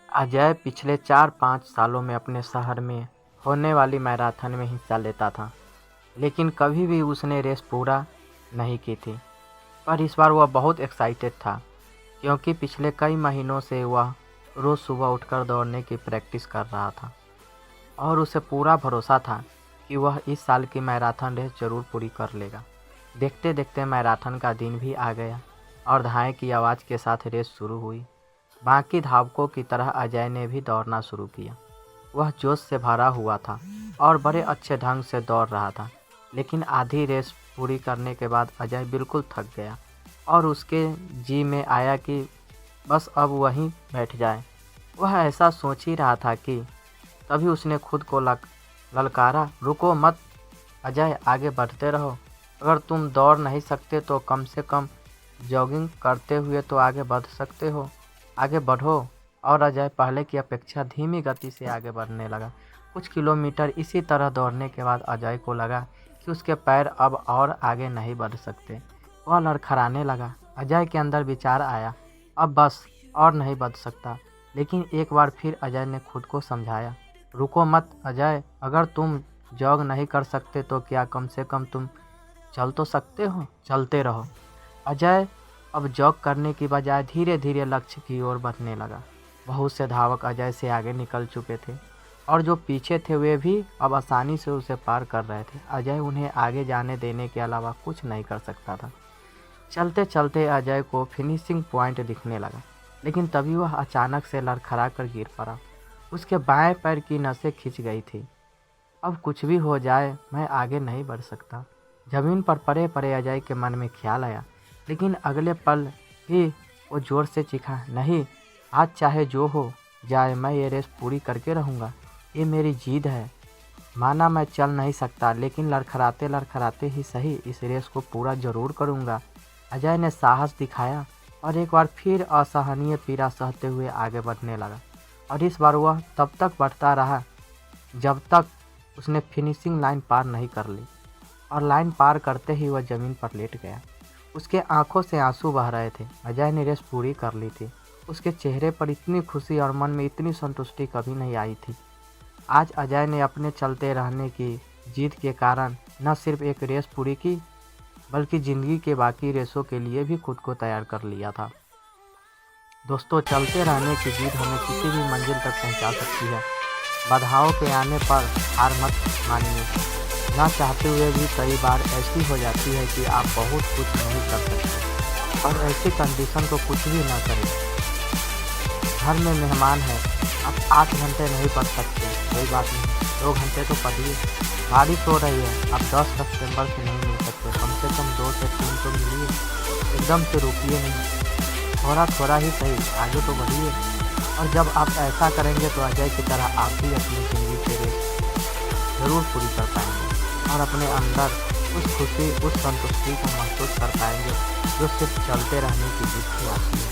अजय पिछले 4-5 सालों में अपने शहर में होने वाली मैराथन में हिस्सा लेता था, लेकिन कभी भी उसने रेस पूरा नहीं की थी। पर इस बार वह बहुत एक्साइटेड था, क्योंकि पिछले कई महीनों से वह रोज़ सुबह उठकर दौड़ने की प्रैक्टिस कर रहा था और उसे पूरा भरोसा था कि वह इस साल की मैराथन रेस जरूर पूरी कर लेगा। देखते देखते मैराथन का दिन भी आ गया और धाए की आवाज़ के साथ रेस शुरू हुई। बाकी धावकों की तरह अजय ने भी दौड़ना शुरू किया। वह जोश से भरा हुआ था और बड़े अच्छे ढंग से दौड़ रहा था, लेकिन आधी रेस पूरी करने के बाद अजय बिल्कुल थक गया और उसके जी में आया कि बस अब वहीं बैठ जाए। वह ऐसा सोच ही रहा था कि तभी उसने खुद को ललकारा, रुको मत अजय, आगे बढ़ते रहो। अगर तुम दौड़ नहीं सकते तो कम से कम जॉगिंग करते हुए तो आगे बढ़ सकते हो। आगे बढ़ो। और अजय पहले की अपेक्षा धीमी गति से आगे बढ़ने लगा। कुछ किलोमीटर इसी तरह दौड़ने के बाद अजय को लगा कि उसके पैर अब और आगे नहीं बढ़ सकते। वह लड़खड़ाने लगा। अजय के अंदर विचार आया, अब बस और नहीं बढ़ सकता। लेकिन एक बार फिर अजय ने खुद को समझाया, रुको मत अजय, अगर तुम जॉग नहीं कर सकते तो क्या कम से कम तुम चल तो सकते हो। चलते रहो। अजय अब जॉग करने की बजाय धीरे धीरे लक्ष्य की ओर बढ़ने लगा। बहुत से धावक अजय से आगे निकल चुके थे और जो पीछे थे वे भी अब आसानी से उसे पार कर रहे थे। अजय उन्हें आगे जाने देने के अलावा कुछ नहीं कर सकता था। चलते चलते अजय को फिनिशिंग पॉइंट दिखने लगा, लेकिन तभी वह अचानक से लड़खड़ा कर गिर पड़ा। उसके बाएं पैर की नसें खिंच गई थी। अब कुछ भी हो जाए, मैं आगे नहीं बढ़ सकता। जमीन पर पड़े पड़े अजय के मन में ख्याल आया, लेकिन अगले पल ही वो जोर से चीखा, नहीं, आज चाहे जो हो जाए मैं ये रेस पूरी करके रहूँगा। ये मेरी जीत है। माना मैं चल नहीं सकता, लेकिन लड़खड़ाते लड़खड़ाते ही सही इस रेस को पूरा जरूर करूँगा। अजय ने साहस दिखाया और एक बार फिर असहनीय पीड़ा सहते हुए आगे बढ़ने लगा। और इस बार वह तब तक बढ़ता रहा जब तक उसने फिनिशिंग लाइन पार नहीं कर ली। और लाइन पार करते ही वह जमीन पर लेट गया। उसके आंखों से आंसू बह रहे थे। अजय ने रेस पूरी कर ली थी। उसके चेहरे पर इतनी खुशी और मन में इतनी संतुष्टि कभी नहीं आई थी। आज अजय ने अपने चलते रहने की जीत के कारण न सिर्फ एक रेस पूरी की, बल्कि ज़िंदगी के बाकी रेसों के लिए भी खुद को तैयार कर लिया था। दोस्तों, चलते रहने की जीत हमें किसी भी मंजिल तक पहुंचा सकती है। बाधाओं के आने पर हार मत मानिए। ना चाहते हुए भी कई बार ऐसी हो जाती है कि आप बहुत कुछ नहीं कर सकते, और ऐसी कंडीशन को कुछ भी ना करें। घर में मेहमान है, आप 8 घंटे नहीं पढ़ सकते, कोई बात नहीं, 2 घंटे तो पढ़िए। बारिश हो रही है, आप 10 सितंबर से नहीं मिल सकते, कम से कम 2 से 3 तो मिलिए। एकदम से रुकिए नहीं, थोड़ा थोड़ा ही सही, आगे तो बढ़िए। और जब आप ऐसा करेंगे तो अजय की तरह आप भी अपनी ज़िंदगी के रेस जरूर पूरी कर पाएंगे और अपने अंदर उस खुशी, उस संतुष्टि को महसूस कर पाएंगे जो सिर्फ चलते रहने की जीत से आती है।